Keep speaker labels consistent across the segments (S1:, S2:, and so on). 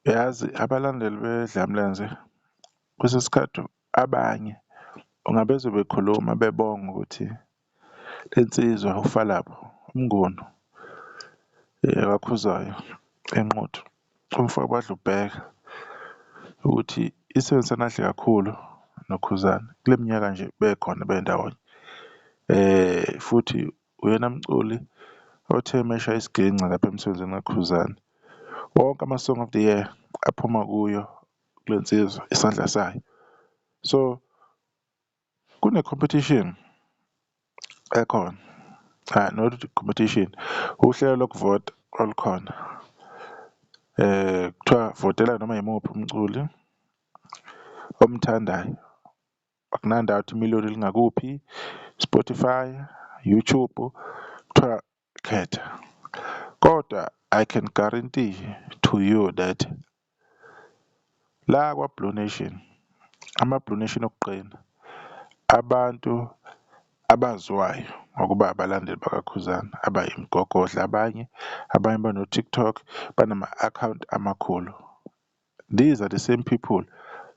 S1: Yazi abalandeli beDlamlenze kwesinye isikhathi abanye ungabezwe bekhuluma bebonga ukuthi le nsizwa uFalapho uMnguni akakhuzayo eNquthu umfowabo uBheka ukuthi isebenzisana kahle kakhulu noKhuzani kule minyaka nje bekhona bendawonye, futhi uyena mculi othe meshaya isiginci lapha emsebenzini kaKhuzani. Wonke ama-Song of the Year aphuma kuyo kule nsizwa isandla sayo. So kune-competition ekhona, not competition, uhlelo lokuvota olukhona, kuthiwa votela noma yimuphi umculi omthandayo, akunandawo ukuthi imiliyoni lingakuphi, Spotify, YouTube, kuthiwa khetha. Kodwa I can guarantee to you that la kwa-Blue Nation, ama-Blue Nation okuqina, abantu abaziwayo ngokuba abalandeli bakaKhuzani abayimigogodla, abanye bano-TikTok, banama-account amakhulu. These are the same people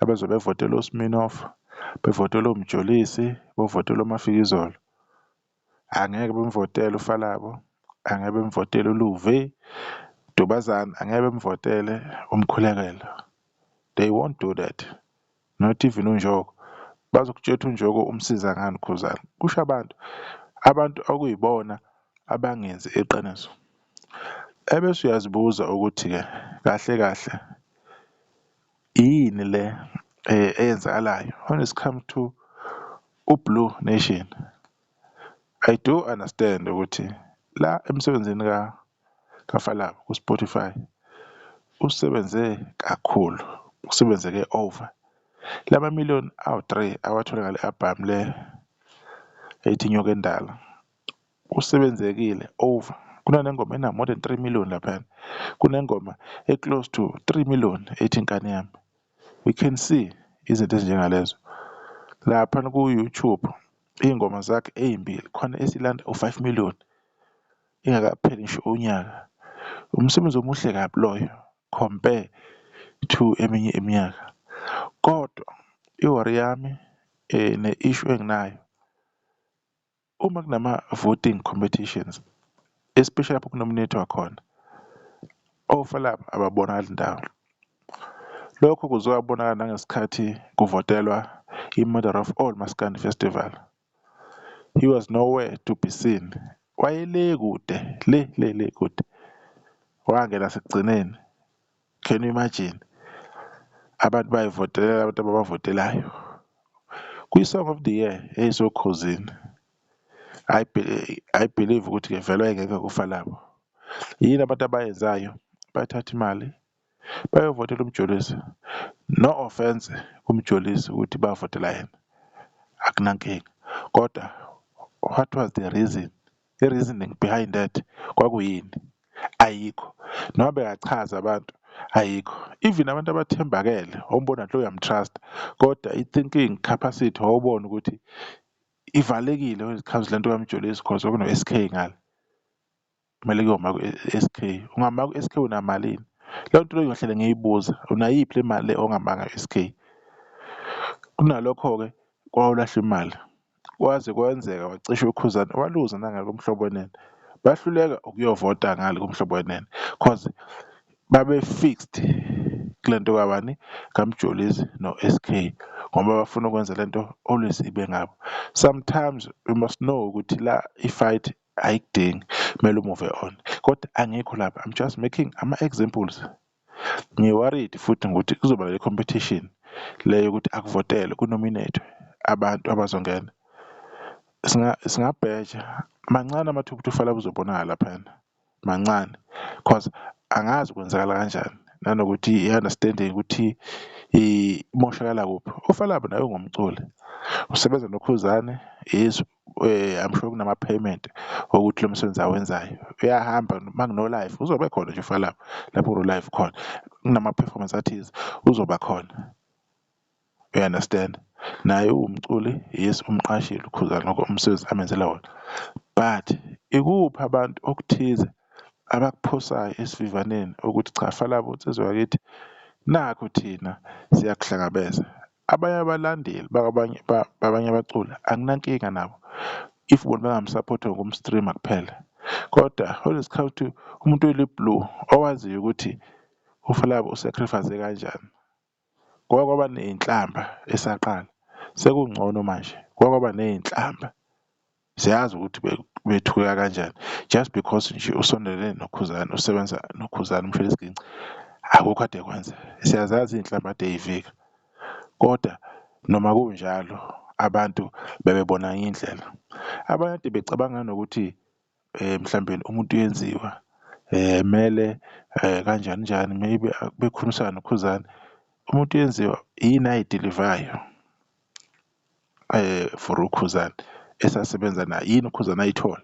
S1: abazobe bevotela uSminoff, bevotela uMjolisi, bevotela uMafikizolo. Angeke bemvotele uFalabo, angeke bemvotele uLuve, Dubazane, angeke bemvotele uMkhulekela. They won't do that. Not even uNjoko. Bazokutshela uNjoko umsiza ngani uKhuzani. Kusho abantu okuyibona abangenzi iqiniso. Ebese uyazibuza ukuthi-ke kahle kahle yini le eyenzakalayo when it's come to uBlue Nation. I do understand ukuthi la emsebenzini kaFalabo kuSpotify usebenze kakhulu, usebenzeke over lama million awu-3 awathola ngale album le ethi Inyoka Endala. Usebenzekile over, kunanengoma ena more than 3 million laphana, kunengoma close to 3 million ethi Inkani Yami. We can see izinto ezinjengalezo laphana ku-YouTube. Iy'ngoma zakhe ey'mbili khona esilanda u5 million ingakapheli ngisho unyaka. Umsebenzi omuhle kabi loyo compare to eminye iminyaka. Kodwa iwari yami ne-issue enginayo, uma kunama-voting competitions, especially lapho kunominate-wa khona, oFalabo ababonakali ndawo. Lokho kuzokubonakala nangesikhathi kuvotelwa i-Mother of All Maskandi Festival. He was nowhere to be seen. Wayele kude, le kude. Wangena sekugcineni. Can you imagine? Abantu bayivotelela abantu ababavotelayo. Kwi-Song of the Year eyisokhuzini, I believe ukuthi-ke vele wayengeke kuFalabo. Yini abantu abayenzayo? Bathatha imali bayovotela uMjolisi. No offense kuMjolisi ukuthi bavotela yena, akunankinga. Kodwa what was the reason? I-reasoning behind that kwakuyini? Ayikho. Noma bengachaza abantu, ayikho. Even abantu abathembakele wawumbona nje uyamtrust, kodwa i-thinking capacity wawubona ukuthi ivalekile when it comes to lento kaMjolisi because kwakuno-SK ngale. Kumele kuyoma ku-SK. Ungama ku-SK unamalini? Leyo nto leyo ngiyohlala ngiyibuza, unayiphi le mali le ongamanga SK? Kunalokho-ke kwawulahla imali, kwaze kwenzeka wacishe uKhuzani waluza nangale kuMhlobo Wenene. Bahluleka ukuyovota ngale kuMhlobo Wenene cause babe-fixed kule nto kabani kaMjolisi no-SK ngoba bafuna ukwenza lento always ibe ngabo. Sometimes we must know ukuthi la i-fight ayikudingi, kumele umuve on. Kodwa angikho lapha, I'm just making ama-examples. Ngi-worried futhi ngokuthi kuzoba le competition le yokuthi akuvotelwe kunominate abantu abazongena. Singabheja mancane amathuba ukuthi uFalabo uzobonakala laphana, mancane, cause angazi kwenzakala kanjani nanokuthi i-understanding ukuthi imoshakala kuphi. uFalabo naye ungumculi, usebenza noKhuzani, is I'm sure kunama-payment wokuthi lo msebenzi awenzayo uyahamba. Uma kuno-live uzobe khona nje uFalabo lapho kuno-live khona, kunama-performance athize uzoba khona, you understand. Naye uwumculi, yes, umqashile uKhuzani ngoko umsebenzi amenzela wona, but ikuphi abantu okuthize abakuphosayo esivivaneni ukuthi cha, Falabo insizwa yakithi nakho thina siyakuhlangabeza. Abanye abalandeli babanye abaculi anginankinga nabo if bona bangamsapota ngokumstreama kuphela, kodwa when it comes to umuntu oyili-blue owaziyo ukuthi uFalabo usacrifice kanjani, kwaba ney'nhlamba esaqala, sekungcono manje kwaba ney'nhlamba siyazi ukuthi bethuka kanjani just because nje usondelene noKhuzani, usebenza noKhuzani uMfelezi Ginci, akukho kade kwenza. Siyazazi iy'nhlamba kade ey'vika, kodwa noma kunjalo abantu bebebona indlela. Abanye kade becabanga nokuthi mhlawumbe umuntu uyenziwa mele kanjani njani, maybe bekhulumisana noKhuzani, umuntu uyenziwa yini ayidilivayo for uKhuzani esasebenza naye, yini uKhuzani ayithola.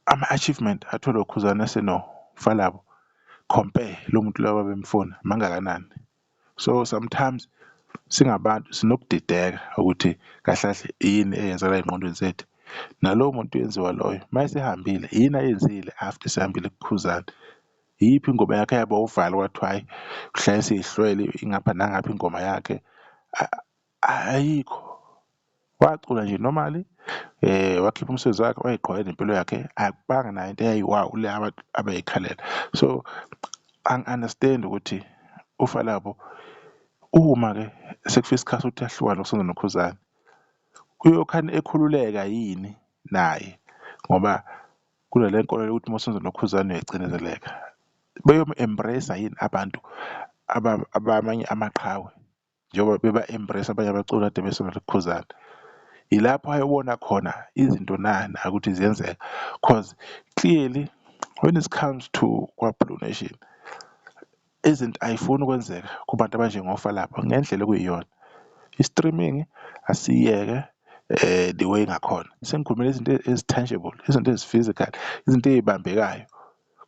S1: Ama-achievement atholwa uKhuzani esenoFalabo compare lo muntu lo ababemfuna mangakanani. So sometimes singabantu sinokudideka ukuthi kahle kahle yini eyenzakala ey'ngqondweni zethu, nalowo muntu uyenziwa loyo mayesehambile yini ayenzile after sehambile kuKhuzani. Iyiphi ingoma yakhe yaba uvala kwathiwa hhayi kuhlaye siyihlwele ingapha nangapha ingoma yakhe? Ayikho. Wacula nje normally, wakhipha umsebenzi wakhe wayiqhubeka nempilo yakhe, akubanga nayo into eyayiwawu le abantu abayikhalela. So angi-understand ukuthi uFalabo uma-ke sekufika isikhathi sokuthi ahlukane nokusebenza noKhuzani uyokhane ekhululeka yini naye, ngoba kunale nkolelo yokuthi uma usenza noKhuzani uyaycindezeleka. Beyomu-embrace-a yini abantu abamanye amaqhawe njengoba beba-embrace abanye abaculi kade besebenza noKhuzani? Ilapho ayobona khona izinto na ukuthi ziyenzeka, cause clearly when it comes to kwa-Blue Nation izinto ayifuni ukwenzeka kubantu abanjengoFalabo ngendlela okuyiyona. I-streaming asiyeke the way ngakhona, sengikhulumela izinto ezi-tangible, izinto ezi-physical, izinto ey'bambekayo.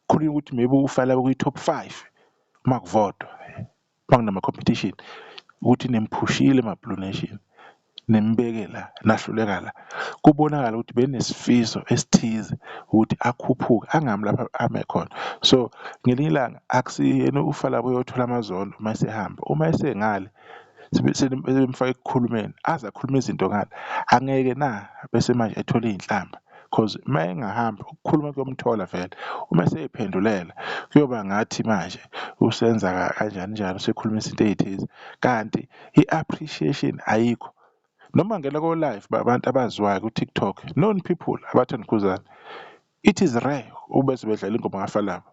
S1: Khulunywa ukuthi maybe uFalabo kwi-top 5 uma kuvotwa, uma kunama-competition, ukuthi nimphushile ma-Blue Nation, nimbeke la, nahluleka la, kubonakala ukuthi benesifiso esithize ukuthi akhuphuke angami lapha ame khona. So ngelinye ilanga akusiyena uFalabo oyothola amazondo uma esehamba, uma esengale sebemfaka ekukhulumeni aze akhulume izinto ngale, angeke na bese manje ethole iy'nhlamba, cause uma engahamba ukukhuluma kuyomthola vele. Uma esey'phendulela kuyoba ngathi manje usenza kanjani njani, usekhuluma izinto ey'thize kanti i-appreciation ayikho. Noma ngena ko-live babantu abaziwayo ku-TikTok, known people abathanda uKhuzani, it is rare ubese bedlala ingoma kaFalabo.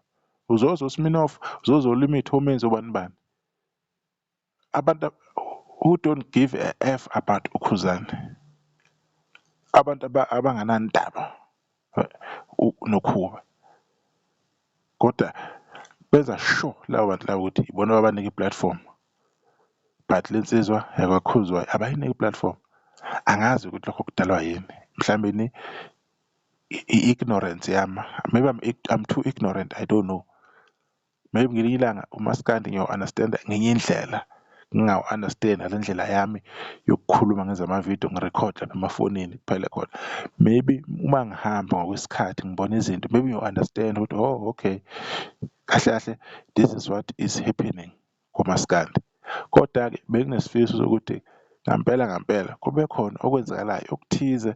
S1: Uzozwa uSminoff, uzozwa uLimit Homenzi, ubani bani, abantu who don't give a F about uKhuzani, abantu abanganandaba nokhuba, kodwa benza sure labo bantu labo ukuthi ibona ababanike i-platform, but le nsizwa yakwaKhuzwayo abayiniki i-platform. Angazi ukuthi lokho kudalwa yini, mhlawumbe i-ignorance yami, maybe I'm too ignorant, I don't know. Maybe ngelinye ilanga uMaskandi ngiyo-understand-a ngenye indlela, ngingawu-understand ngale ndlela yami yokukhuluma ngenza amavidiyo ngirekhoda lapha emafonini kuphela khona. Maybe uma ngihamba ngokwesikhathi ngibona izinto, maybe ngiyo-understand ukuthi oh okay, kahle kahle this is what is happening kuMaskandi. Kodwa-ke benginesifiso sokuthi ngampela kube khona okwenzakalayo okuthize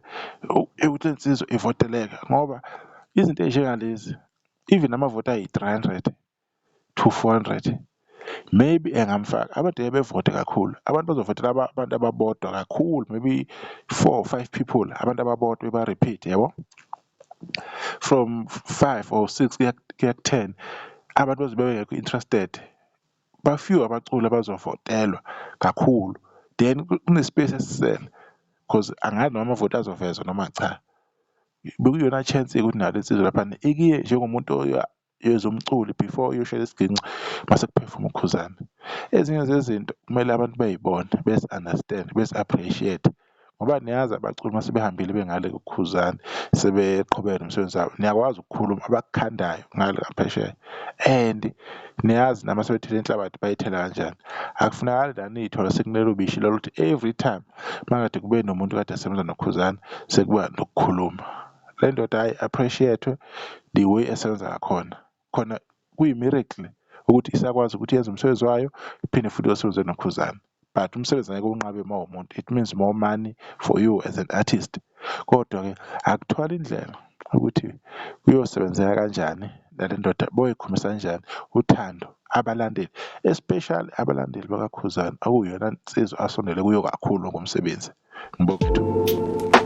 S1: ukuthi le nsizwa ivoteleka, ngoba izinto ey'njengalezi even amavoti ayi-300 to 400 maybe engamfaka abantu bevote kakhulu, abantu bazovotela abantu ababodwa kakhulu, maybe 4 or 5 people, abantu ababodwa beba-repeat, yabo, from 5 or 6 kuya ku-10 abantu bazobe bengekho interested, bafew abaculi abazovotelwa kakhulu, then kune-space esisele, cause angazi noma amavoti azovezwa noma cha. Bekuyiyona chance ukuthi nayo le nsizwa laphana ikiye njengomuntu yezomculi before iyoshayela isiginci mase kuphefuma uKhuzani. Ezinye zezinto kumele abantu bey'bone, bezi-understand, bezi-appreciate, ngoba niyazi abaculi mase behambile bengale kuKhuzani sebeqhubeka nomsebenzi wabo, niyakwazi ukukhuluma abakukhandayo ngale ngaphesheya, and niyazi nama sebethela inhlabathi bayithela kanjani. Akufunakali la niy'thola sekunelo bishi lelo ukuthi every time makade kube nomuntu kade asebenza noKhuzani sekuba nokukhuluma. Le ndoda ayi-appreciate-we the way esebenza ngakhona. khona kuyi-miracle ukuthi isakwazi ukuthi yenze umsebenzi wayo iphinde futhi iyosebenza nokhuzana. But umsebenzi ngeke unqabe uma umuntu, it means more money for you as an artist. Kodwa-ke akuthwala indlela ukuthi kuyosebenzeka kanjani nale ndoda, boyikhomisa kanjani uthando abalandeli, especially abalandeli bakakhuzana, akuyona nsizwa asondele kuyo kakhulu ngomsebenzi. Ngibonge ithuba.